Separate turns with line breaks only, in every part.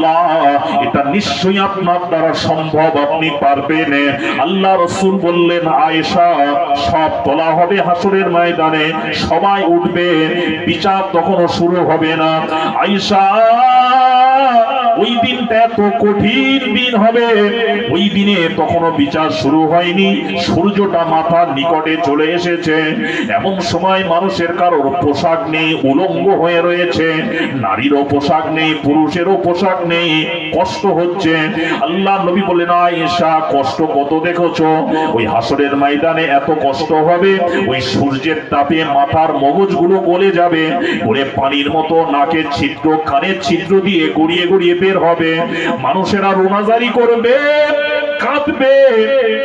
আল্লাহ এটা নিশ্চয়ই আপনার দ্বারা সম্ভব, আপনি পারবেন। আল্লাহ রাসূল বললেন, আয়েশা সব তোলা হবে হাসরের ময়দানে, সবাই উঠবে, বিচার তখনও শুরু হবে না। আয়েশা ওই দিনটা এত কঠিন দিন হবে, ওই দিনে তখনও বিচার শুরু হয়নি, সূর্যটা মাথার নিকটে চলে এসেছে। এমন সময় মানুষের কারোর পোশাক নেই, উলঙ্গ হয়ে রয়েছে, নারীরও পোশাক নেই, পুরুষেরও পোশাক নেই, কষ্ট হচ্ছে। আল্লাহ নবী বলেন, আয়েশা কষ্ট কত দেখেছো? ওই হাসরের ময়দানে এত কষ্ট হবে, ওই সূর্যের তাপে মাথার মগজগুলো গলে যাবে, গড়ে পানির মতো নাকের ছিদ্র কানের ছিদ্র দিয়ে গড়িয়ে গড়িয়ে বের হবে। মানুষেরা রোনাজারি করবে, কাঁদবে,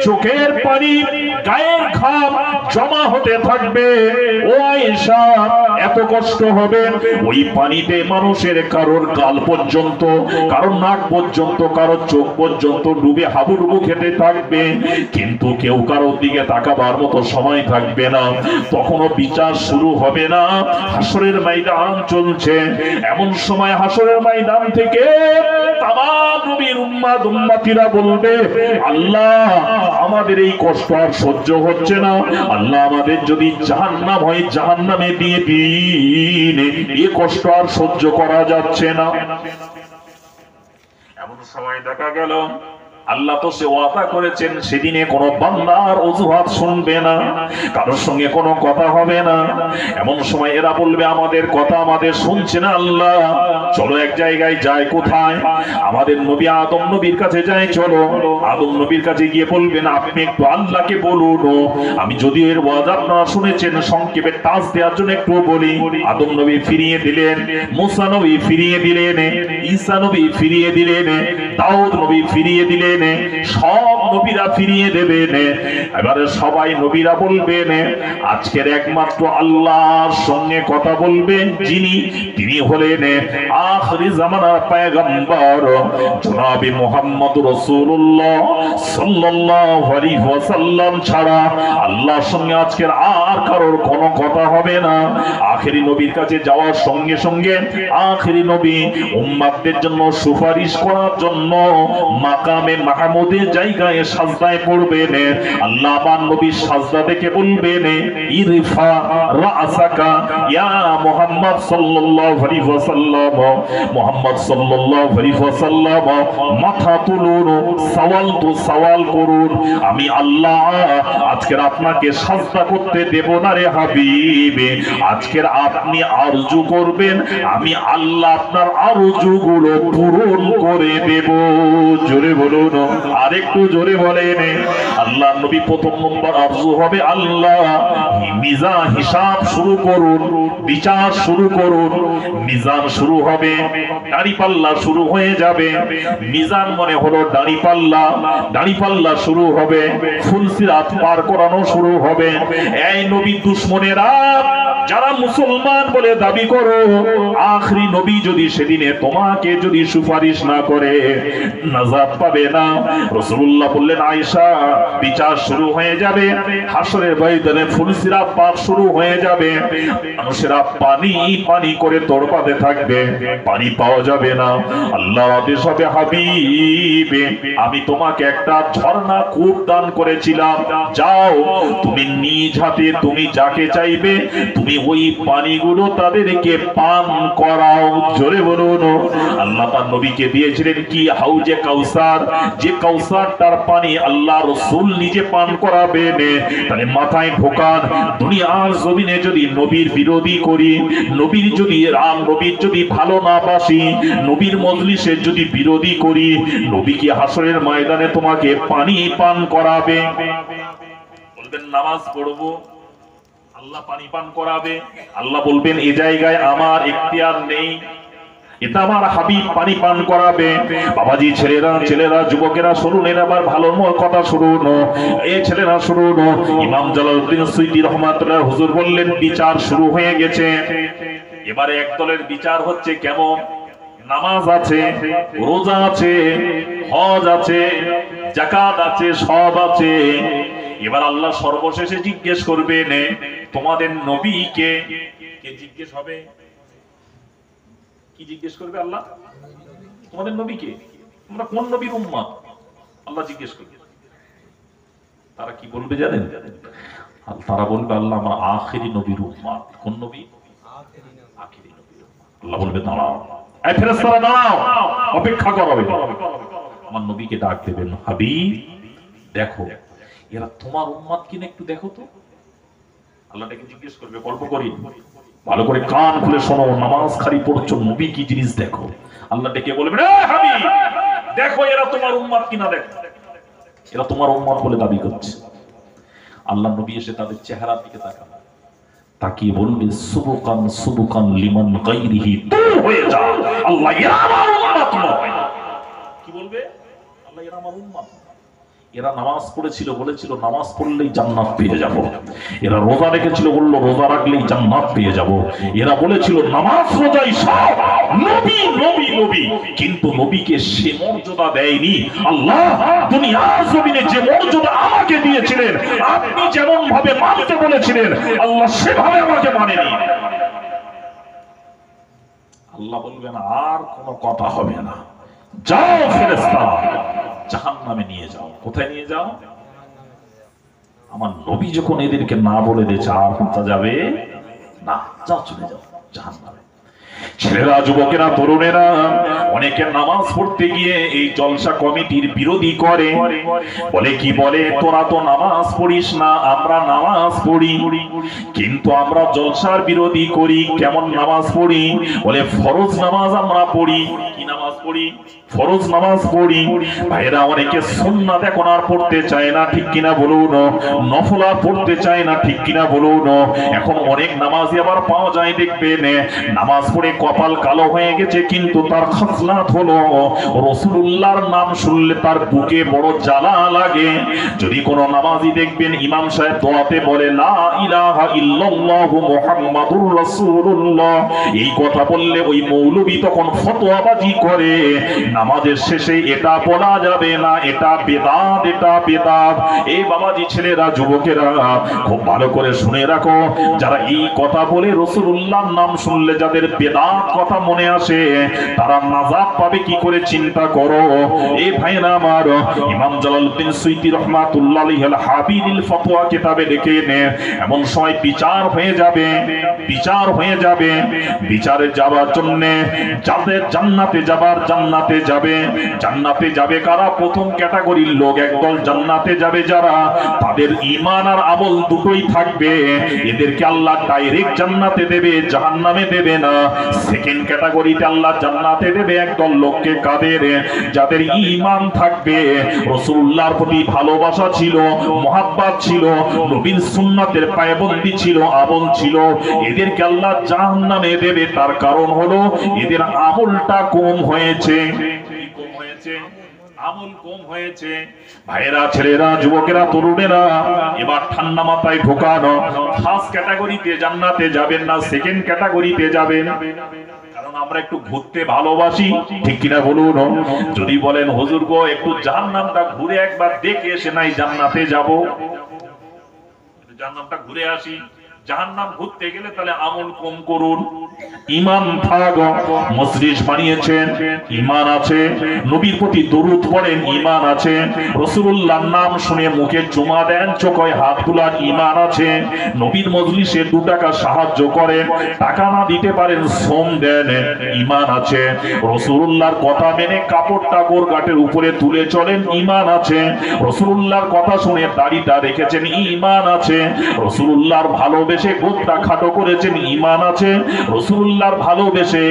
চোখের পানি গায়ের ঘাম জমা হতে থাকবে। ও আয়েশা এত কষ্ট হবে, ওই পানিতে মানুষের কারোর গাল পর্যন্ত, কারোর নাক পর্যন্ত, কারোর চোখ পর্যন্ত ডুবে হাবুডুবু খেতে থাকবে, কিন্তু কেউ কারোর দিকে তাকাবার মতো সময় থাকবে না। তখনও বিচার শুরু হবে না, হাসরের ময়দান চলছে। এমন সময় হাসরের ময়দান থেকে তামাম নবীর উম্মাত উম্মতিরা বলবে, আল্লাহ আমাদের এই কষ্ট আর সহ্য হচ্ছে না, আল্লাহ আমাদের যদি জাহান্নাম হয় জাহান্নামে দিয়ে দিন, এই কষ্ট আর সহ্য করা যাচ্ছে না। এমন সময় দেখা গেল আল্লাহ তো সে ওয়াদা করেছেন সেদিনে কোনো বান্দার অজুহাত শুনবে না, কারোর সঙ্গে কোনো কথা হবে না। এমন সময় এরা বলবে, আমাদের কথা আমাদের শুনছে না আল্লাহ, চলো এক জায়গায় যায়। কোথায়? আমাদের নবী আদম নবীর কাছে যায়, চলো। আদম নবীর কাছে গিয়ে বলবেন, আপনি একটু আল্লাহকে বলুন, আমি যদিও এর ওয়াদা আপনারা শুনেছেন, সংক্ষেপে টাচ দেওয়ার জন্য একটু বলি। আদম নবী ফিরিয়ে দিলেন, মুসা নবী ফিরিয়ে দিলেন, ঈসা নবী ফিরিয়ে দিলেন, দাউদ নবী ফিরিয়ে দিলেন, সব নবীরা ফিরিয়ে দেবেন। এবারে সবাই নবীরা বলবেন, আজকের একমাত্র আল্লাহর সঙ্গে কথা বলবেন যিনি, তিনি হলেন আখিরি জামানার পয়গম্বর জনাবে মুহাম্মদ রাসূলুল্লাহ সাল্লাল্লাহু আলাইহি ওয়াসাল্লাম ছাড়া আল্লাহর সঙ্গে আজকের আর কারোর কোনো কথা হবে না। আখিরি নবীর কাছে যাওয়ার সঙ্গে সঙ্গে আখিরি নবী উম্মতদের জন্য সুপারিশ করার জন্য মাকামে মাহমুদের জায়গায় সাজদায় পড়বেন। আল্লাহ আমার নবীর সাজদা দেখে বলবেন, ইরফা রাসাকা ইয়া মুহাম্মদ সাল্লাল্লাহু আলাইহি ওয়াসাল্লাম, মুহাম্মদ সাল্লাল্লাহু আলাইহি ওয়াসাল্লাম মাথা তুলুন, সওয়াল করুন, আমি আল্লাহ আজকের আপনাকে সাজদা করতে দেব না রে হাবিব, আজকের আপনি আরজু করবেন, আমি আল্লাহ আপনার আরজুগুলো পূরণ করে দেব। জোরে বলুন, আরেকটু জোরে বলেন। আল্লাহ নবী প্রথম নম্বর আরজু হবে, আল্লাহ মিজান হিসাব শুরু করুন, বিচার শুরু করুন। মিজান শুরু হবে, দাঁড়িপাল্লা শুরু হয়ে যাবে। মিজান মনে হলো দাঁড়িপাল্লা, দাঁড়িপাল্লা শুরু হবে, ফুলসিরাত পার করানো শুরু হবে। এই নবী দুশমনেরা যারা মুসলমান বলে দাবি করো, আখরি নবী যদি সেদিনে তোমাকে যদি সুপারিশ না করে নাজাত পাবে না। রাসূলুল্লাহ বললেন, আয়েশা বিচার শুরু হয়ে যাবে, হাসরের ময়দানে ফুলসিরাত পার শুরু হয়ে যাবে, মানুষেরা পানি পানি করে তড়পাতে থাকবে, পানি পাওয়া যাবে না। আল্লাহর আদেশ হবে, হাবিব আমি তোমাকে একটা ঝর্ণা কূপ দান করেছিলাম, যাও তুমি নিজ হাতে তুমি যাকে চাইবে তুমি ওই পানিগুলো তাদেরকে পান করাও। জোরে বলুন। আল্লাহ তার নবীকে দিয়েছিলেন কি? হাউজে কাউসার, যে কাউসারটার পানি আল্লাহ রাসূল নিজে পান করাবেন। তাহলে মাথায় ঢোকান, দুনিয়ার জমিনে যদি নবীর বিরোধী করি, নবীর যদি রাম নবীর যদি ভালো না বাসি, নবীর মজলিসের যদি বিরোধী করি, নবী কি হাসরের ময়দানে তোমাকে পানি পান করাবে? বলবেন নামাজ পড়বো, আল্লাহ পানি পান করাবে। আল্লাহ বলবেন এই জায়গায় আমার ইখতিয়ার নেই, এটা আমার হাবিব পানি পান করাবে। বাবাজি, ছেলেরা যুবকেরা শুনুন, এর আবার ভালো কথা শুনুন, এই ছেলেরা শুনুন। ইমাম জালালউদ্দিন সুয়ুতী রাহমাতুল্লাহ হুজুর বললেন, বিচার শুরু হয়ে গেছে। এবারে একদলের বিচার হচ্ছে কেমন? নামাজ আছে, রোজা আছে, হজ আছে, যাকাত আছে, সব আছে। এবার আল্লাহ সর্বশেষে জিজ্ঞেস করবেন, তোমাদের নবীকে কে জিজ্ঞেস হবে? কি জিজ্ঞেস করবে আল্লাহ? তোমাদের নবী কে? তোমরা কোন নবীর উম্মত? আল্লাহ জিজ্ঞেস করবে। তারা কি বলবে জানেন? তারা বলবে আল্লাহ আমরা আখিরি নবীর উম্মত। কোন নবী? আখিরি নবীর উম্মত। আল্লাহ বলবে দাঁড়াও, এই ফেরেশতারা দাঁড়াও, অপেক্ষা করো। আমার নবীকে ডাক দেবেন, হাবিব দেখো এরা তোমার উম্মত কিনা একটু দেখো তো। আল্লাহ ডেকে জিজ্ঞেস করবে, গল্প করি, ভালো করে কান খুলে শোনো, নামাজ খালি পড়ছো, নবী কি জিনিস দেখো। আল্লাহ ডেকে বলবেন, এ হাবিব দেখো এরা তোমার উম্মত কিনা দেখো, এরা তোমার উম্মত বলে দাবি করছে। আল্লাহ নবী এসে তাদের চেহারার দিকে তাকাবে, তাকিয়ে বলবে সুবকান সুবকান লিমান গায়রিহি, দূর হয়ে যা, আল্লাহ এরা আমার উম্মত নয়। কি বলবে? আল্লাহ এরা আমার উম্মত। এরা নামাজ পড়েছিল, বলেছিল নামাজ পড়লেই জান্নাত পেয়ে যাব। এরা রোজা রেখেছিল, বলল রোজা রাখলেই জান্নাত পেয়ে যাব। এরা বলেছিল নামাজ রোজাই সব, নবী নবী নবী, কিন্তু নবীকে সে মর্যাদা দেয়নি। আল্লাহ দুনিয়ার জমিনে যে মর্যাদা আমাকে দিয়েছিলেন, আপনি যেমন ভাবে মানতে বলেছিলেন, আল্লাহ সেভাবে আমাকে মানেনি। আল্লাহ বলবেন আর কোনো কথা হবে না, যাও ফেরেশতা জাহান্নামে নিয়ে যাও। কোথায় নিয়ে যাও? আমার নবী যখন এদেরকে না বলে দিয়েছে আর বাঁচা যাবে না, যাও চলে যাও জাহান্নামে। ছেলেরা, যুবকেরা, তরুণেরা অনেকে নামাজ পড়তে গিয়ে এই জলসা কমিটির বিরোধী করে, বলে কি বলে, তোরা তো নামাজ পড়িস না, আমরা নামাজ পড়ি, কিন্তু আমরা জলসার বিরোধী করি। কেমন নামাজ পড়ি? বলে ফরজ নামাজ আমরা পড়ি। কি নামাজ পড়ি? ফরজ নামাজ পড়ি। ভাইরা অনেকে সুন্নাত এখন আর পড়তে চায় না, ঠিক কিনা বলুন? নফল আর পড়তে চায় না, ঠিক কিনা বলুন? এখন অনেক নামাজি আবার পাওয়া যায়, দেখবেন নামাজ পড়ে কপাল কালো হয়ে গেছে, কিন্তু তার খাসলাত হলো রাসূলুল্লাহর নাম শুনলে তার বুকে বড় জ্বালা লাগে। যদি কোনো নামাজি দেখবেন ইমাম সাহেব দোয়াতে বলে লা ইলাহা ইল্লাল্লাহু মুহাম্মাদুর রাসূলুল্লাহ, এই কথা বললে ওই মৌলবী তখন ফতোয়াবাজি করে নামাজের শেষে এটা বলা যাবে না, এটা বেদাত, এটা বেদাত। এই বাবাজি, ছেলেরা, যুবকেরা খুব ভালো করে শুনে রাখো, যারা এই কথা বলে রাসূলুল্লাহর নাম শুনলে যাদের বেদাত কথা মনে আসে, তারা নাজাত পাবে কি করে চিন্তা করো। এই ভাইরা আমার, ইমাম জালালউদ্দিন সুয়ুতী রাহমাতুল্লাহ আলাইহি আল হাবিবুল ফতোয়া কিতাবে লিখে নে, এমন সময় বিচার হয়ে যাবে, বিচার হয়ে যাবে। বিচারে যাওয়ার জন্য যাদের জান্নাতে যাবার, জান্নাতে যাবে। জান্নাতে যাবে কারা? প্রথম ক্যাটাগরির লোক একদল জান্নাতে যাবে যারা, তাদের ঈমান আর আমল দুটোই থাকবে, এদেরকে আল্লাহ ডাইরেক্ট জান্নাতে দেবে, জাহান্নামে দেবে না। সেকেন্ড ক্যাটাগরিতে আল্লাহ জান্নাতে দেবে একদল লোককে, কাদের? যাদের ঈমান থাকবে, রাসূলুল্লাহর প্রতি ভালোবাসা ছিল, মুহাব্বত ছিল, নবীর সুন্নাতের পায়বন্দি ছিল, আমল ছিল, এদেরকে আল্লাহ জাহান্নামে দেবে। তার কারণ হলো এদের আমলটা কম হয়েছে। কম হয়েছে, আমল কম হয়েছে। ভাইরা, ছেলেরা, যুবকেরা, তরুণেরা, এবার ঠান্ডা মাথায় ঢোকানো, ফার্স্ট ক্যাটাগরিতে জান্নাতে যাবেন না, সেকেন্ড ক্যাটাগরিতে যাবেন। কারণ আমরা একটু ঘুরতে ভালোবাসি, ঠিক কিনা বলুন? যদি বলেন হুজুর গো একটু জাহান্নামটা ঘুরে একবার দেখে এসে নাই জান্নাতে যাব, জাহান্নামটা ঘুরে আসি। জাহান্নাম ঘুরতে গেলে তাহলে আমল কম করুন, ঈমান থাক। মজলিস বানিয়েছেন, ঈমান আছে, নবীর প্রতি দরুদ পড়েন, ঈমান আছে, রাসূলুল্লাহর নাম শুনে মুখে চুমা দেন, চোখে হাত তোলার ঈমান আছে, নবীর মজলিসে 2 টাকা সাহায্য করেন, টাকা না দিতে পারেন শ্রম দেন, ঈমান আছে, রাসূলুল্লাহর কথা মেনে কাপড়টা গোরগাটের উপরে তুলে চলেন, ঈমান আছে, রাসূলুল্লাহর কথা শুনে দাড়িটা রেখেছেন, ঈমান আছে, রাসূলুল্লাহর ভালোবেসে গোদটা খাটো করেছেন, ঈমান আছে, রাসূলুল্লাহর ভালোবেসে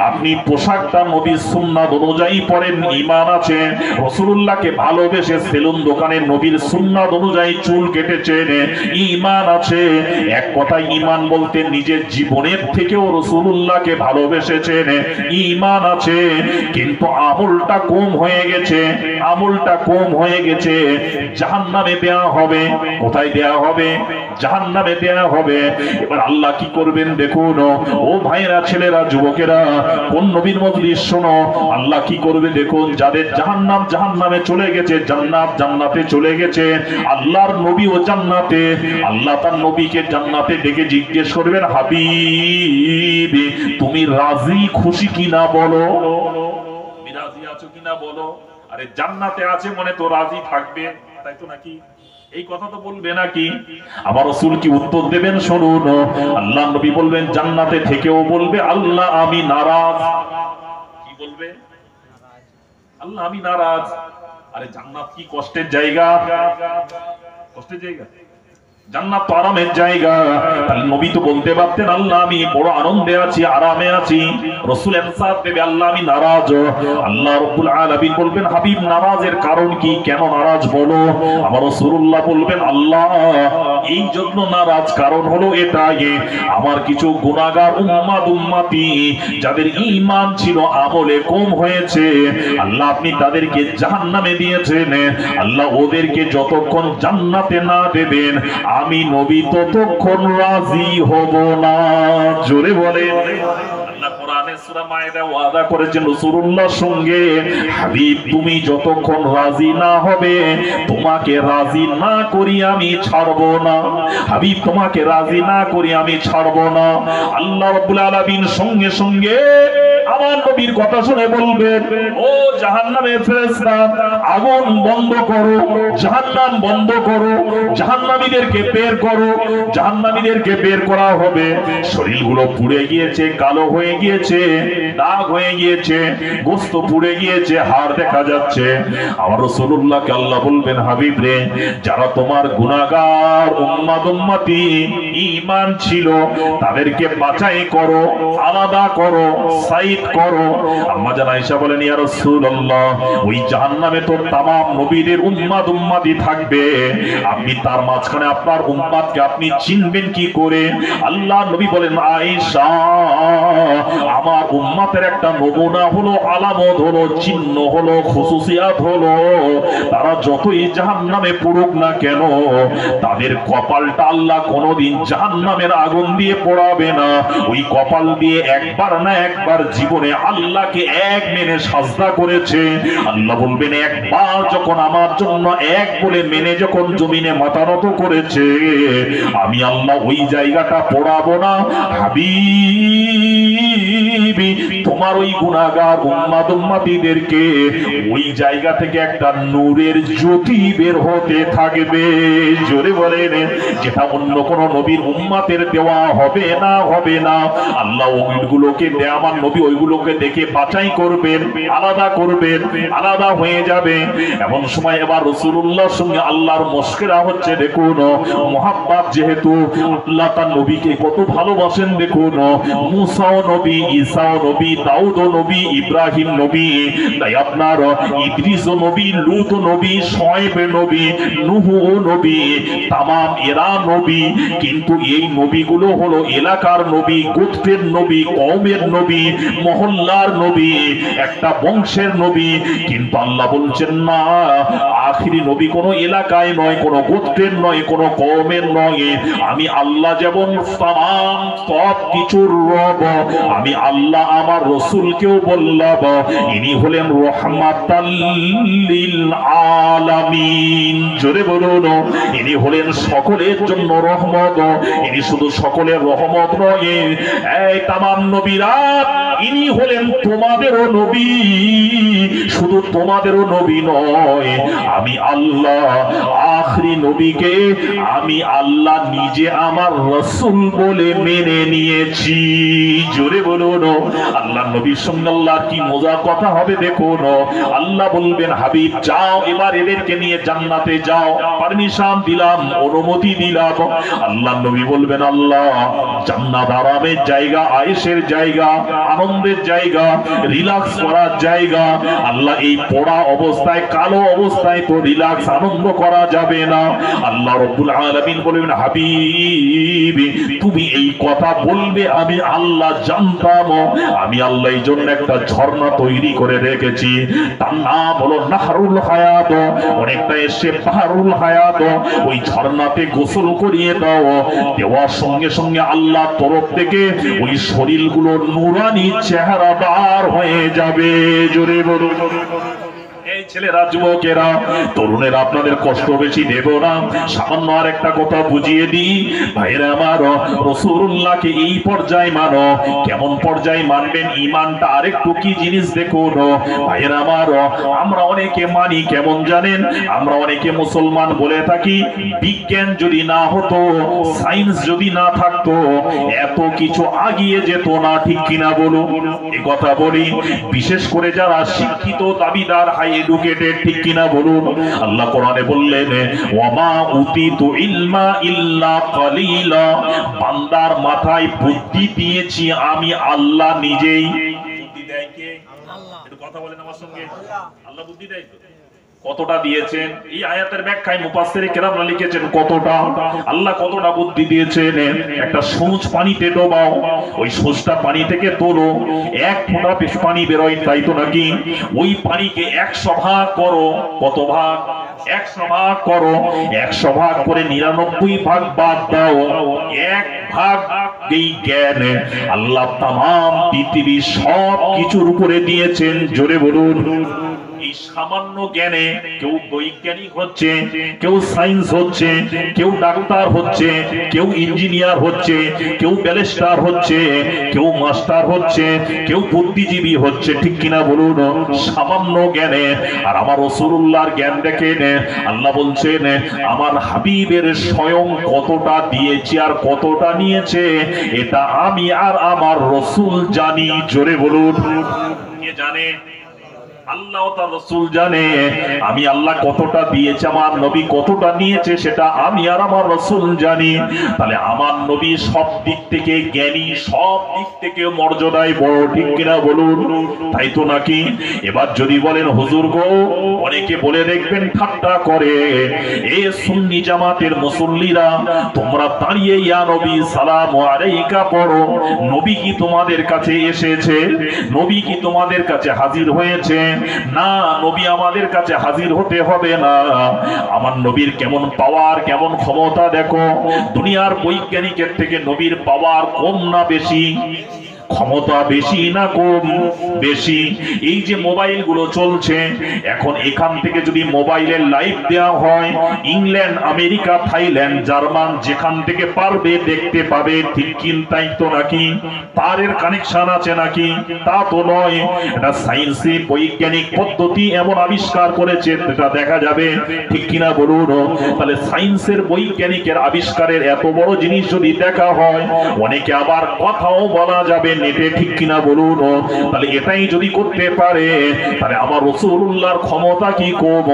আপনি পোশাকটা নবীর সুন্নাত অনুযায়ী পরেন, ঈমান আছে, রাসূলুল্লাহকে ভালোবেসে সেলুন দোকানে নবীর সুন্নাত অনুযায়ী চুল কেটেছেন, ঈমান আছে। এক কথায় ঈমান বলতে নিজের জীবনের থেকেও রাসূলুল্লাহকে ভালোবেসেছেন, ঈমান আছে। কিন্তু আমলটা কম হয়ে গেছে, আমলটা কম হয়ে গেছে, জাহান্নামে দেয়া হবে। কোথায় দেয়া হবে? জাহান্নামে দেয়া হবে। এবার আল্লাহ কি করবেন দেখুন। ও ভাইরা, ছেলেরা, যুবকেরা, কোন নবীর মজলিস শোনো, আল্লাহ কি করবে দেখুন। যাদের জাহান্নাম জাহান্নামে চলে গেছে, জান্নাত জান্নাতে চলে গেছে, আল্লাহর নবী ও জান্নাতে, আল্লাহ তার নবীকে জান্নাতে ডেকে জিজ্ঞেস করবেন, হাবিব তুমি রাজি খুশি কিনা বলো। আছো কিনা বলো। আরে জান্নাতে আছে মনে তো রাজি থাকবে, তাই তো নাকি? এই কথা তো বলবে নাকি? আমার রাসূল কি উত্তর দেবেন শুনুন। আল্লাহ নবী বলবেন জান্নাতে থেকেও বলবে আল্লাহ আমি নারাজ। কি বলবে? আল্লাহ আমি নারাজ। আরে জান্নাত কি কষ্টের জায়গা? কষ্টের জায়গা? জান্নাত তো আরামের জায়গা। তাহলে নবী তো বলতে পারতেন আল্লাহ আমি বড় আনন্দে আছি, আরামে আছি। রাসূল ইনসাফ দেবে আল্লাহ আমি নারাজ। আল্লাহ রাব্বুল আলামিন বলবেন হাবিব নারাজের কারণ কি, কেন নারাজ বলো। আমার রাসূলুল্লাহ বলবেন আল্লাহ এই জন্য নারাজ, কারণ হলো এটাই আমার কিছু গুনাহগার উম্মতি যাদের ঈমান ছিল আমলে কম হয়েছে, আল্লাহ আপনি তাদেরকে জাহান্নামে দিয়েছেন। আল্লাহ ওদেরকে যতক্ষণ জান্নাতে না দেবেন আমি নবী ততক্ষণ রাজি হব না। জোরে বলে। আল্লাহ কোরআনে সূরা মায়েদা ওয়াদা করেছেন রাসূলুল্লাহর সঙ্গে হাবিব তুমি যতক্ষণ রাজি না হবে তোমাকে রাজি না করি আমি ছাড়বো না। হাবিব তোমাকে রাজি না করি আমি ছাড়বো না। আল্লাহ রাব্বুল আলামিন সঙ্গে সঙ্গে আমার নবীর কথা শুনে বলবেন ও জাহান্নামের ফেরেশতা আগুন বন্ধ করো, জাহান্নাম বন্ধ করো, জাহান্নামীদেরকে বের করো। জাহান্নামীদেরকে বের করা হবে। শরীরগুলো পুড়ে গিয়েছে, কালো হয়ে গিয়েছে, দাগ হয়ে গিয়েছে, গোশত পুড়ে গিয়েছে, হাড় দেখা যাচ্ছে। আমার রাসূলুল্লাহকে আল্লাহ বলবেন হাবিব রে যারা তোমার গুনাহগার উম্মতি ঈমান ছিল তাদেরকে বাছাই করো, আলাদা করো, সাইড করো। আম্মা জান আয়েশা বলেন ইয়া রাসূলুল্লাহ ওই জাহান্নামে তো तमाम নবীদের উম্মতি থাকবে, আপনি তার মাঝখানে আপনার উম্মতকে আপনি চিনবেন কি করে? আল্লাহ নবী বলেন আয়েশা আমার উম্মতের একটা নমুনা হলো, আলামত হলো, চিহ্ন হলো, খুসুসিয়াত হলো তারা যতই জাহান্নামে পড়ুক না কেন তাদের কপালটা আল্লাহ কোনোদিন জাহান্নামের আগুন দিয়ে পোড়াবে না। ওই কপাল দিয়ে একবার না একবার জীবনে আল্লাহকে এক মেনে সাজদা করেছে। আল্লাহ বলবেন একবার যখন আমার জন্য এক বলে মেনে যখন জমিনে মাথা নত করেছে আমি আল্লাহ ওই জায়গাটা পোড়াবো না। হাবিবি তোমার ওই গুনাহগার উম্মতিদেরকে ওই জায়গা থেকে একটা নূরের জ্যোতি বের হতে থাকবে। জোরে বলেন যেটা অন্য কোন নবীর উম্মতের দেওয়া হবে না, হবে না। আল্লাহ ওইগুলোকে দেয়া আমার নবী ওইগুলোকে দেখে বাছাই করবেন, আলাদা করবেন, আলাদা হয়ে যাবে। এমন সময় এবার রাসূলুল্লাহর সঙ্গে আল্লাহর মুশকিলা হচ্ছে। দেখুন মুহাব্বত, যেহেতু আল্লাহ তার নবীকে কত ভালোবাসেন। দেখুন মুসাও নবী, ঈসাও নবী, দাউদও নবী, ইব্রাহিম নবী, তাই আপনার ইদ্রিস নবী, লূত নবী, শুআয়ব নবী, নূহ নবী, তামাম এরা নবী। কিন্তু এই নবীগুলো হলো এলাকার নবী, গোত্রের নবী, কওমের নবী, মহল্লার নবী, একটা বংশের নবী। কিন্তু আল্লাহ বলছেন না আখিরি নবী কোন এলাকায় নয়, কোন গোত্রের নয়, কোন কওমের নয়। আমি আল্লাহ যেমন তামাম সব কিছুর রব, আমি আল্লাহ আমার রাসূলকেও বললাম ইনি হলেন রাহমাতাল লিল আলামিন। জোরে বলুন ইনি হলেন সকলের জন্য রহমত। ইনি শুধু সকলের রহমত নয়, এই তামাম নবীরা ইনি হলেন তোমাদেরও নবী, শুধু তোমাদেরও নবী নয়। আমি আল্লাহ আখরি নবীকে আমি আল্লাহ নিজে আমার রাসূল বলে মেনে নিয়েছি। জোরে বলুন আল্লাহ নবীর সঙ্গে আল্লাহর কি মজা কথা হবে। দেখুন আল্লাহ বলবেন হাবিব যাও এবার এদেরকে নিয়ে জান্নাতে যাও, পারমিশন দিলাম, অনুমতি দিলাম। আল্লাহ নবী বলবেন আল্লাহ জান্নাত আরামের জায়গা, আয়েশের জায়গা, আনন্দের জায়গা, রিল্যাক্স করার জায়গা। আল্লাহ এই পোড়া অবস্থায়, কালো অবস্থায় তো রিল্যাক্স আনন্দ করা যাবে না। আল্লাহ রাব্বুল আলামিন বলবেন হাবিব তুমি এই কথা বলবে আমি আল্লাহ জানতাম। আমি আল্লাহ এই জন্য একটা ঝর্ণা তৈরি করে রেখেছি, তার নাম হলো নাহরুল হায়াত। অনেকটা এসে বাহরুল হায়াত। ওই ঝর্ণাতে গোসল করিয়ে দাও, দেওয়ার সঙ্গে সঙ্গে আল্লাহ তরফ থেকে ওই শরীরগুলো নূরানি চেহারাদার হয়ে যাবে। জোরে বলুন এই ছেলেরা, যুবকেরা, তরুণেরা, আপনাদের কষ্ট বেশি দেব না, সামান্য আর একটা কথা বুঝিয়ে দিই ভাইরা আমার। রাসূলুল্লাহকে এই পর্যায়ে মানো। কেমন পর্যায়ে মানবেন? ঈমানটা আরেকটু কি জিনিস দেখুন ভাইরা আমার। আমরা অনেকে মানি কেমন জানেন? আমরা অনেকে মুসলমান বলে থাকি বিজ্ঞান যদি না হতো, সায়েন্স যদি না থাকতো, এত কিছু আগিয়ে যেত না, ঠিক কিনা বলুন? এই কথা বলি বিশেষ করে যারা শিক্ষিত দাবিদার, হাই এডুকেটেড, ঠিক কিনা বলুন? আল্লাহ কোরআনে বললেন ওয়ামা উতিতু ইলমা ইল্লা কালিলা, বান্দার মাথায় বুদ্ধি দিয়েছি আমি আল্লাহ নিজেই। বুদ্ধি দেয় কে? আল্লাহ। একটু কথা বলেন আমার সঙ্গে। আল্লাহ বুদ্ধি দেয় তো। কতটা দিয়েছেন? এই আয়াতের ব্যাখ্যায় মুফাসসিরে কেরামরা লিখেছেন কতটা আল্লাহ কতটা বুদ্ধি দিয়েছেন। একটা সূঁচ পানিতে ডোবাও, ওই সূঁচটা পানি থেকে তোলো, এক ফোঁটা বেশ পানি বেরোয়, তাই তো নাকি? ওই পানিকে 100 ভাগ করো। কত ভাগ? 100 ভাগ করো। 100 ভাগ করে 99 ভাগ বাদ দাও। এক ভাগ এই জ্ঞান আল্লাহ তামাম পৃথিবীর সব কিছুর উপরে দিয়েছেন। জোরে বলুন। এই সামান্য জ্ঞানে কেউ বৈজ্ঞানিক হচ্ছে, কেউ সায়েন্স হচ্ছে, কেউ ডাক্তার হচ্ছে, কেউ ইঞ্জিনিয়ার হচ্ছে, কেউ ব্যারিস্টার হচ্ছে, কেউ মাস্টার হচ্ছে, কেউ বুদ্ধিজীবী হচ্ছে, ঠিক কিনা বলুন? সামান্য জ্ঞানে। আর আমার রাসূলুল্লাহর জ্ঞান দেখেন, আল্লাহ বলছেন আমার হাবিবের স্বয়ং কতটা দিয়েছি আর কতটা নিয়েছে, এটা আমি আর আমার রাসূল জানি। জোরে বলুন। কে জানে? আল্লাহ তার রাসূল জানে। আমি আল্লাহ কতটা দিয়েছে, আমার নবী কতটা নিয়েছে, সেটা আমি আর আমার রাসূল জানি। তাহলে আমার নবী সব দিক থেকে জ্ঞানী, সব দিক থেকে মর্যাদায় বড়, ঠিক কিনা বলুন? তাই তো নাকি? এবার যদি বলেন হুজুর গো, অনেকে বলে দেখবেন ঠাট্টা করে, এ সুন্নি জামাতের মুসল্লিরা তোমরা দাঁড়িয়ে ইয়া নবী সালামু আলাইকা পড়ো, নবী কি তোমাদের কাছে এসেছে? নবী কি তোমাদের কাছে হাজির হয়েছে? না, নবী আমাদের কাছে হাজির হতে হবে না। আমার নবীর কেমন পাওয়ার, কেমন ক্ষমতা দেখো। দুনিয়ার বৈজ্ঞানিকের থেকে নবীর পাওয়ার কম না বেশি? ক্ষমতা বেশি না কম? বেশি। এই যে মোবাইল গুলো চলছে এখন, এখান থেকে যদি মোবাইলের লাইভ দেওয়া হয়, ইংল্যান্ড, আমেরিকা, থাইল্যান্ড, জার্মান, যেখান থেকে পারবে দেখতে পাবে, ঠিক তাই তো নাকি? তারের কানেকশন আছে নাকি? তা তো নয়। এটা সায়েন্সি বৈজ্ঞানিক পদ্ধতি এমন আবিষ্কার করেছে, এটা দেখা যাবে, ঠিক কিনা বলুন? তাহলে সায়েন্সের বৈজ্ঞানিকের আবিষ্কারের এত বড় জিনিস যদি দেখা হয়, অনেকে আবার কথাও বলা যাবে নেটে, ঠিক কিনা বলুন? তাহলে এটাই যদি করতে পারে, তাহলে আমার রাসূলুল্লাহর ক্ষমতা কি কম?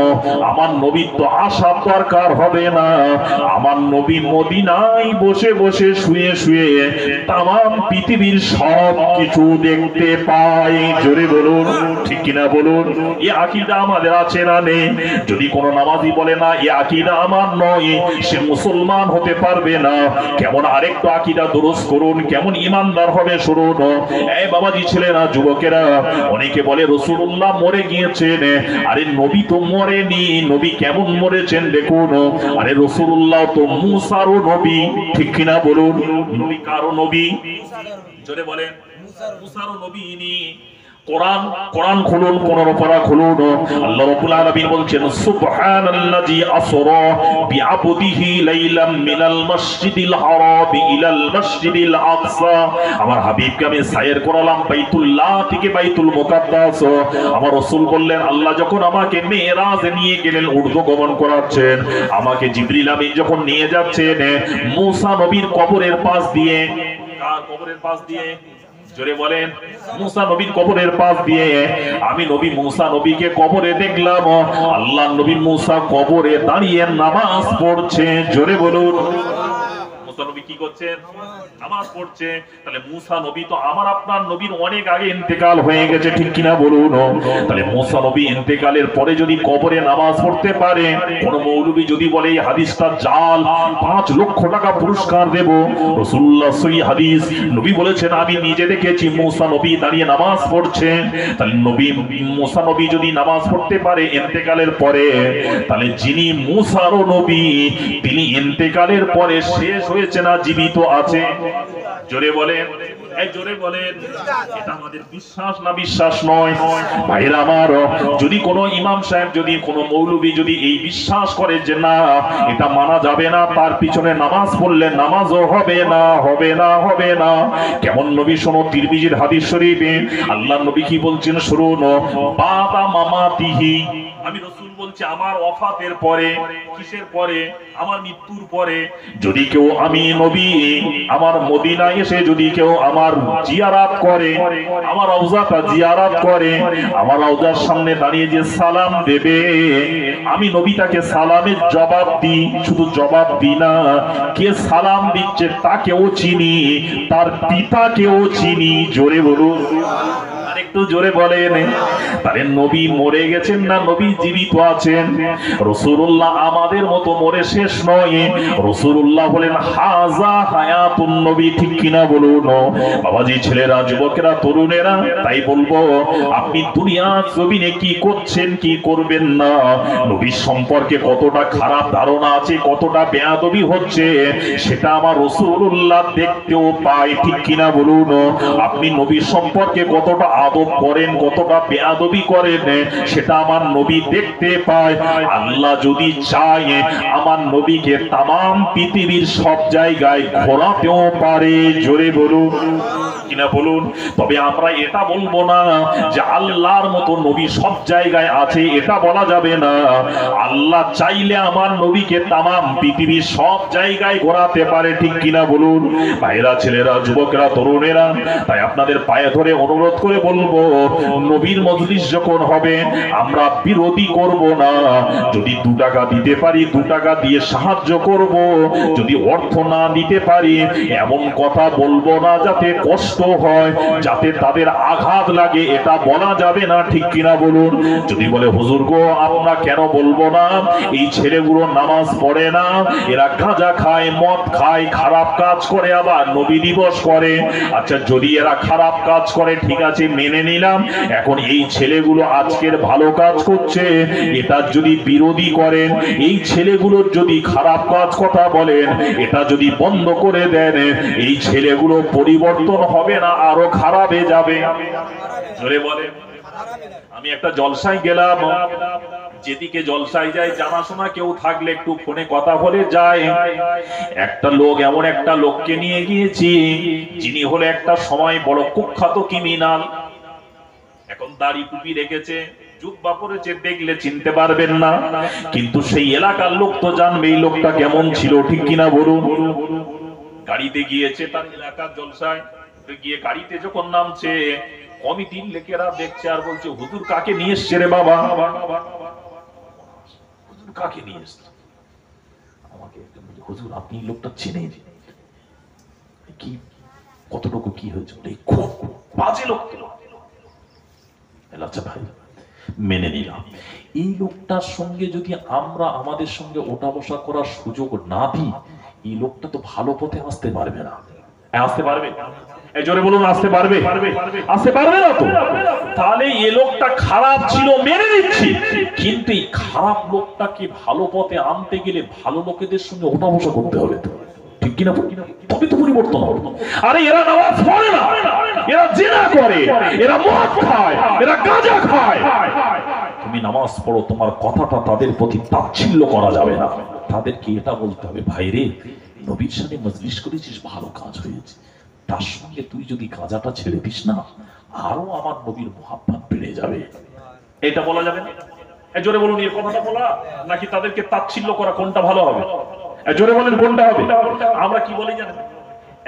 আমার নবীর তো আসার দরকার হবে না। আমার নবী মদিনায় বসে বসে শুয়ে শুয়ে তামাম পৃথিবীর সব কিছু দেখতে পায়। জোরে বলুন, ঠিক কিনা বলুন? এই আকীদা আমাদের আছে না নেই? যদি কোনো নামাজি বলে না এই আকীদা আমার নয়, সে মুসলমান হতে পারবে না। কেমন আরেকটু আকীদা দুরুস্ত করুন, কেমন ঈমানদার হবে শুনুন। এই বাবাজি, ছেলেরা, যুবকেরা, অনেকে বলে রাসূলুল্লাহ মরে গিয়েছেন। আরে নবী তো মরেনি। নবী কেমন মরেছেন দেখুন। আরে রাসূলুল্লাহ তো মুসারও নবী, ঠিক কিনা বলুন? নবী কারও নবী? জোরে বলেন। মুসারও নবী ইনি। কোরআন খুলুন, 15 পারা খুলুন। আল্লাহ রাব্বুল আলামিন বলছেন সুবহানাল্লাযী আসরা বিআবদিহি লাইলাম মিনাল মাসজিদিল হারাম ইলাল মাসজিদিল আকসা। আমার হাবিবকে আমি সায়ের করালাম বাইতুল্লাহ থেকে বাইতুল মুকাদ্দাস। আমার রাসূল বললেন আল্লাহ যখন আমাকে মেরাজে নিয়ে গেলেন, ঊর্ধ্বগমন করাচ্ছেন, আমাকে জিবরিল আমিন যখন নিয়ে যাচ্ছেন মুসা নবীর কবরের পাশ দিয়ে। কার কবরের পাশ দিয়ে? জোরে বলেন। মুসা নবীর কবরের পাশ দিয়ে। আমি নবী মুসা নবীকে কবরে দেখলাম। আল্লাহ নবী মুসা কবরে দাঁড়িয়ে নামাজ পড়ছে। জোরে বলুন। মুসা নবী কি করছেন? নামাজ পড়ছে। তাহলে মুসা নবী তো আমার আপনার নবীর অনেক আগে ইন্তেকাল হয়ে গেছে, ঠিক কিনা বলুন? তাহলে মুসা নবী ইন্তেকালের পরে যদি কবরে নামাজ পড়তে পারে, কোন মৌলবী যদি বলে এই হাদিসটা জাল, 5 লক্ষ টাকা পুরস্কার দেব। রাসূলুল্লাহ সহিহ হাদিস, নবী বলেছেন আমি নিজে দেখেছি মুসা নবী দাঁড়িয়ে নামাজ পড়ছে। তাহলে নবী মুসা নবী যদি নামাজ পড়তে পারে ইন্তেকালের পরে, তাহলে যিনি মুসারও নবী, তিনি ইন্তেকালের পরে শেষ হয়েছে না জীবিত আছে? জোরে বলেন। এই জোরে বলেন, এটা আমাদের বিশ্বাস না বিশ্বাস নয়? ভাইরা আমার, যদি কোনো ইমাম সাহেব, যদি কোনো মৌলবী যদি এই বিশ্বাস করে যে না এটা মানা যাবে না, তার পিছনে নামাজ পড়লে নামাজও হবে না, হবে না, হবে না। কেমন নবী শোনো, তিরমিজির হাদিস শরীফে আল্লাহ নবী কি বলছেন শুনুন, বাবা মামাতিহি, আমি রাসূল বলছি আমার ওয়াফাতের পরে, কিসের পরে? আমার মৃত্যুর পরে যদি কেউ, আমি নবী আমার মদিনায় এসে যদি কেউ আমার জিয়ারত করে, আমার রওজাটা জিয়ারত করে, আমার রওজার সামনে দাঁড়িয়ে যে সালাম দেবে, আমি নবী তাকে সালামের জবাব দিই। শুধু জবাব দিই না, কে সালাম দিচ্ছে তাকেও চিনি, তার পিতাকেও চিনি। জোরে বলুন, একটু জোরে বলেন। তাহলে নবী মরে গেছেন না নবী জীবিত আছেন? রাসূলুল্লাহ আমাদের মতো মরে শেষ নয়। রাসূলুল্লাহ বলেন হাযা হায়াতুন নবী, ঠিক কিনা বলুন? বাবাজি, ছেলেরা, যুবকেরা, তরুণেরা, তাই বলবো আপনি দুনিয়ার জমিনে কি করছেন, কি করবেন না, নবী সম্পর্কে কতটা খারাপ ধারণা আছে, কতটা বেয়াদবি হচ্ছে, সেটা আমার রাসূলুল্লাহ দেখতেও পায়, ঠিক কিনা বলুন? আপনি নবী সম্পর্কে কতটা আদব করেন, কতটা বেয়াদবি করেন, সেটা আমার নবী দেখতে পায়। আল্লাহ যদি চায় আমার নবীকে তামাম পৃথিবীর সব জায়গায় ঘোরাতেও পারে। জোরে বলুন কিনা বলুন। তবে আমরা এটা বলবো না যে আল্লাহর মতো নবী সব জায়গায় আছে, এটা বলা যাবে না। আল্লাহ চাইলে আমার নবীকে তামাম পৃথিবীর সব জায়গায় ঘোরাতে পারে, ঠিক কিনা বলুন? ভাইরা, ছেলেরা, যুবকেরা, তরুণেরা, তাই আপনাদের পায়ে ধরে অনুরোধ করে বলবো, নবীর মজলিস যখন হবে আমরা বিরোধী করব না। যদি 2 টাকা দিতে পারি 2 টাকা দিয়ে সাহায্য করব, যদি অর্থ না দিতে পারি এমন কথা বলবো না যাতে কষ্ট হয়, যাতে তাদের আঘাত লাগে, এটা বলা যাবে না, ঠিক কিনা বলুন? যদি বলে হুজুর গো আমরা কেন বলবো না, এই ছেলেগুলো নামাজ পড়ে না, এরা গাঁজা খায়, মদ খায়, খারাপ কাজ করে, আবার নবী দিবস করে। আচ্ছা, যদি এরা খারাপ কাজ করে ঠিক আছে মেনে নিলাম, এখন এই ছেলেগুলো আজকের ভালো কাজ করছে, এটা যদি বিরোধী করেন, এই ছেলেগুলোর যদি খারাপ কাজ কথা বলেন, এটা যদি বন্ধ করে দেন, এই ছেলেগুলো পরিবর্তন হবে না, আরো খারাপে যাবে। জোরে বলেন। আমি একটা জলসায় গেলাম, যেদিকে জলসায় যায় জানাশোনা কেউ থাকলে একটু ফোনে কথা বলে যায়। একটা লোক, এমন একটা লোককে নিয়ে গিয়েছি যিনি হলো একটা সময় বড় কুখ্যাত ক্রিমিনাল। এখন দাড়ি টুপি রেখেছে, জুব্বা পরেছে, দেখলে চিনতে পারবেন না, কিন্তু সেই এলাকার লোক তো জানবে এই লোকটা কেমন ছিল, ঠিক কিনা বলুন? গাড়িতে গিয়েছে তার এলাকার জলসায়, গিয়ে গাড়িতে যখন নামছে কমিটির লোকেরা দেখছে আর বলছে হুজুর কাকে নিয়ে এসছে রে বাবা, হুজুর কাকে নিয়ে এসছে? আমাকে হুজুর আপনি লোকটা চেনেন কি, কতটুকু কি হয়েছে? খুব বাজে লোক। আচ্ছা ভাই, মেনে নিলাম। এই লোকটার সঙ্গে যদি আমরা আমাদের সঙ্গে ওঠা বসা করার সুযোগ না দিই, এই লোকটা তো ভালো পথে আসতে পারবে না। আসতে পারবে? জোরে বলুন, আসতে পারবে? আসতে পারবে না তো। তাহলে এই লোকটা খারাপ ছিল মেনে নিচ্ছি, কিন্তু এই খারাপ লোকটাকে ভালো পথে আনতে গেলে ভালো লোকেদের সঙ্গে ওঠা বসা করতে হবে তো, ঠিক কিনা? তবে তো পরিবর্তন হবে। আরে এরা নামাজ পড়ে না, এরা জিনা করে, এরা মদ খায়, এরা গাঁজা খায়, তুমি নামাজ পড়ো, তোমার কথাটা তাদের প্রতি তাচ্ছিল্য করা যাবে না। তাদেরকে এটা বলতে হবে, ভাই রে নবীর সাথে মজলিস করেছিস, ভালো কাজ হয়েছে, তার সঙ্গে তুই যদি গাঁজাটা ছেড়ে দিস না, আরো আমার নবীর মুহাব্বত বেড়ে যাবে। এটা বলা যাবে না? জোরে বলুন, এই কথাটা বলা নাকি তাদেরকে তাচ্ছিল্য করা, কোনটা ভালো হবে? জোরে বলেন, কোনটা হবে? আমরা কি বলি জানেন,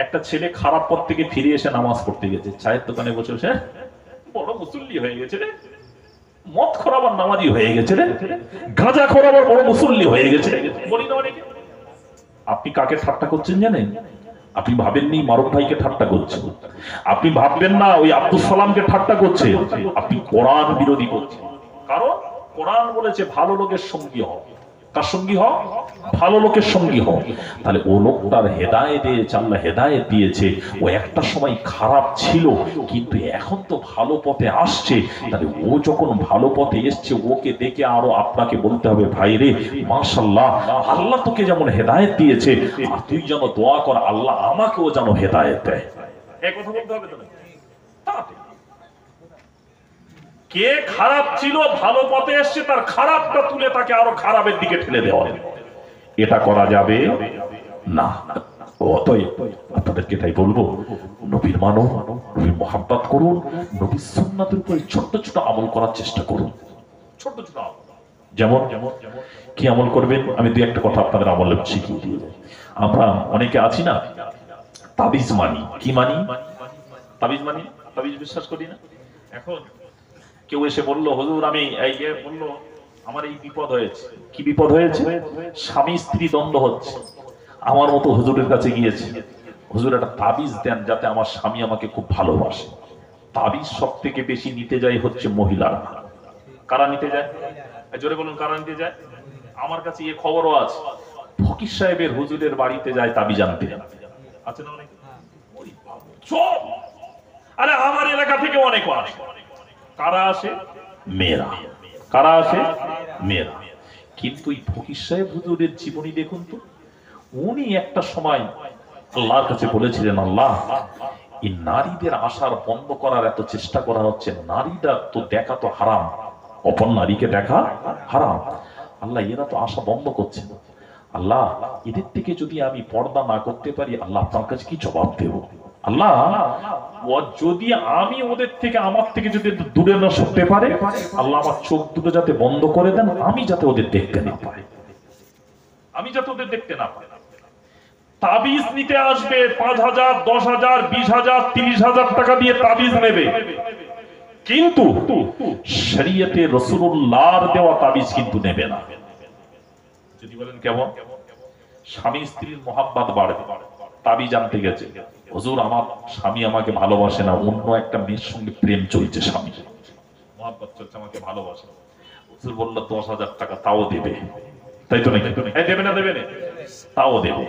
একটা ছেলে খারাপ পথ থেকে ফিরে এসে নামাজ পড়তে গেছে, চায়ের দোকানে বসে বসে বড় মুসল্লি হয়ে গেছে রে, মদ খোরাবার নামাজি হয়ে গেছে রে, গাঁজা খোরাবার বড় মুসল্লি হয়ে গেছে। বলি না অনেকে। আপনি কাকে ঠাট্টা করছেন জানেন? আপনি ভাবেননি মারুফ ভাইকে ঠাট্টা করছেন, আপনি ভাববেন না ওই আব্দুল সালামকে ঠাট্টা করছে, আপনি কোরআন বিরোধী করছেন। কারণ কোরআন বলেছে ভালো লোকের সঙ্গী হও। কার সঙ্গী হও? ভালো লোকের সঙ্গী হও। তাহলে ও লোকটার হেদায়েত দিয়েছে, আল্লাহ হেদায়েত দিয়েছে, ও একটা সময় খারাপ ছিল কিন্তু এখন তো ভালো পথে আসছে। তাহলে ও যখন ভালো পথে এসছে, ওকে দেখে আরো আপনাকে বলতে হবে, ভাই রে মাশাআল্লাহ, আল্লাহ তোকে যেমন হেদায়েত দিয়েছে, আর তুই যেন দোয়া কর আল্লাহ আমাকেও যেন হেদায়েত দেয়। এই কথা বলতে হবে তো না? কে খারাপ ছিল ভালো পথে এসছে তার খারাপটা তুলে তাকে আরো খারাপের দিকে ঠেলে দেওয়া, এটা করা যাবে না। অতএব আপনাদেরকে তাই বলবো, নবীর মানো, নবীর মহাব্বত করুন, নবীর সুন্নাতের উপরে ছোট্ট ছোট আমল করার চেষ্টা করুন। ছোট্ট ছোট আমল, যেমন কি আমল করবেন আমি দুই একটা কথা আপনাদের আমল শিখিয়ে দিয়ে যাই। আমরা অনেকে আছি না তাবিজ মানি। কি মানি? তাবিজ মানি, তাবিজ বিশ্বাস করি না। এখন কেউ এসে বললো হুজুর আমি এই বললো আমার এই বিপদ হয়েছে। কি বিপদ হয়েছে? স্বামী স্ত্রী দ্বন্দ্ব হচ্ছে। আমার মতো হুজুরের কাছে গিয়েছে, হুজুর একটা তাবিজ দেন যাতে আমার স্বামী আমাকে খুব ভালোবাসে। তাবিজ সব থেকে বেশি নিতে যায় হচ্ছে মহিলারা। কারা নিতে যায়? জোরে বলুন, কারা নিতে যায়? আমার কাছে এই খবরও আছে, ফকির সাহেবের হুজুরের বাড়িতে যায় তাবিজ আনতে। আছে না অনেক? আরে আমার এলাকা থেকে অনেক আসে। কারা আসে? মেয়েরা। কারা আসে? মেয়েরা। কিন্তু এই ফকির সাহেব হুজুরের জীবনী দেখুন তো, উনি একটা সময় আল্লাহর কাছে বলেছিলেন, আল্লাহ এই নারীদের আশার বন্ধ করার এত চেষ্টা করা হচ্ছে, নারীরা তো দেখা তো হারাম, অপর নারীকে দেখা হারাম, আল্লাহ এরা তো আশা বন্ধ করছে না, আল্লাহ এদের থেকে যদি আমি পর্দা না করতে পারি, আল্লাহ আপনার কাছে কি জবাব দেব? আল্লাহ যদি আমি ওদের থেকে আমার থেকে যদি দূরে না সরতে পারে, আল্লাহ আমার চোখ দুটো যাতে বন্ধ করে দেন, আমি যাতে ওদের দেখতে না পাই, আমি যাতে ওদের দেখতে না পাই। তাবিজ নিতে আসবে 5,000, 10,000, 20,000, 30,000 টাকা দিয়ে তাবিজ নেবে, কিন্তু শরীয়তে রাসূলুল্লাহর দেওয়া তাবিজ কিন্তু নেবে না। যদি বলেন কেমন? স্বামী স্ত্রীর মহাব্বত বাড়বে, তাবিজ আনতে গেছে, হুজুর আমার স্বামী আমাকে ভালোবাসে না, অন্য একটা মেয়ের সঙ্গে প্রেম চলছে, স্বামী মহাব্বত চলছে, আমাকে ভালোবাসে। হুজুর বলল 10,000 টাকা, তাও দেবে, তাই তো নাকি? দেবে না? দেবে না, তাও দেবে।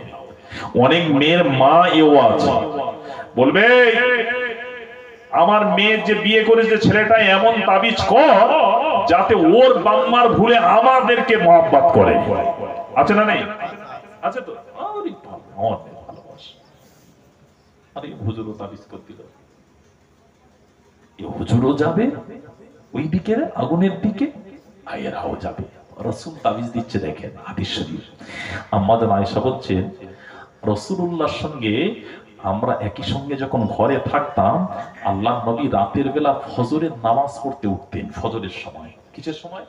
অনেক মেয়ের মা এও আছে, বলবে আমার মেয়ে যে বিয়ে করেছে ছেলেটা এমন তাবিজ কর যাতে ওর বাম্মার ভুলে আমাদেরকে মহব্বত করে। আছে না? নেই? আছে তো। আরে হুজুরও তাবিজ করে দিল, হুজুরও যাবে ওই দিকে আগুনের দিকে, এরাও যাবে। রাসূল তাবিজ দিচ্ছে, দেখেন হাদিস শরীফ। আম্মা জান আয়েশা বলছেন রাসূলুল্লাহর সঙ্গে আমরা একই সঙ্গে যখন ঘরে থাকতাম, আল্লাহ নবী রাতের বেলা ফজরের নামাজ পড়তে উঠতেন। ফজরের সময়, কিসের সময়?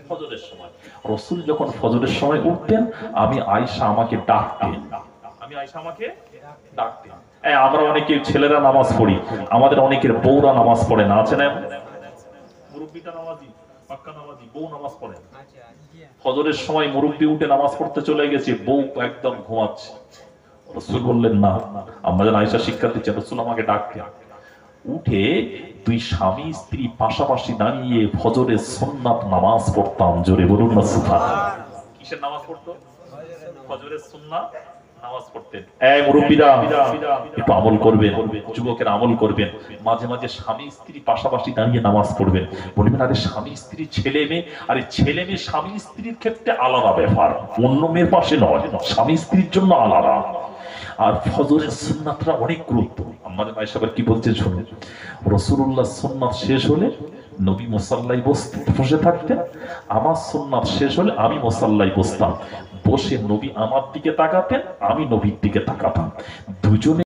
ফজরের সময়। রাসূল যখন ফজরের সময় উঠতেন, আমি আয়েশা আমাকে ডাকতেন, আমি আয়েশা আমাকে ডাকতেন। আমরা অনেকে ছেলেরা নামাজ পড়ি, আমাদের অনেকের বউরা নামাজ পড়ে না, আছে না? মুরব্বিটা নামাজি, পাক্কা নামাজি, বউ নামাজ পড়ে। ফজরের সময় মুরব্বি উঠে নামাজ পড়তে চলে গেছে, বউ একদম ঘুমাচ্ছে। রাসূল বললেন না, আমরা যেন আয়েশা শিক্ষা দিচ্ছে, রাসূল আমাকে ডাকতেন। উঠে দুই স্বামী স্ত্রী পাশাপাশি দাঁড়িয়ে ফজরের সুন্নাত নামাজ পড়তাম। জোরে বলুন না সুবহানাল্লাহ। কিসের নামাজ পড়তো? ফজরের সুন্নাত নামাজ পড়তেন। এই মুরব্বিরা একটু আমল করবেন, যুবকেরা আমল করবেন, মাঝে মাঝে স্বামী স্ত্রী পাশাপাশি দাঁড়িয়ে নামাজ পড়বেন। বলবেন আরে স্বামী স্ত্রী, ছেলে মেয়ে, আরে ছেলে মেয়ে স্বামী স্ত্রীর ক্ষেত্রে আলাদা ব্যাপার, অন্য মেয়ের পাশে নয়, স্বামী স্ত্রীর জন্য আলাদা। আর ফজরের সুন্নাতটা অনেক গুরুত্ব। আমাদের আয়েশা কি বলছে শুনুন, রাসূলুল্লাহ সুন্নাত শেষ হলে নবী মুসাল্লায় বসে থাকতেন, আমার সুন্নাত শেষ হলে আমি মুসাল্লায় বসতাম, বসে নবী আমার দিকে তাকাতেন, আমি নবীর দিকে তাকাতাম, দুজনে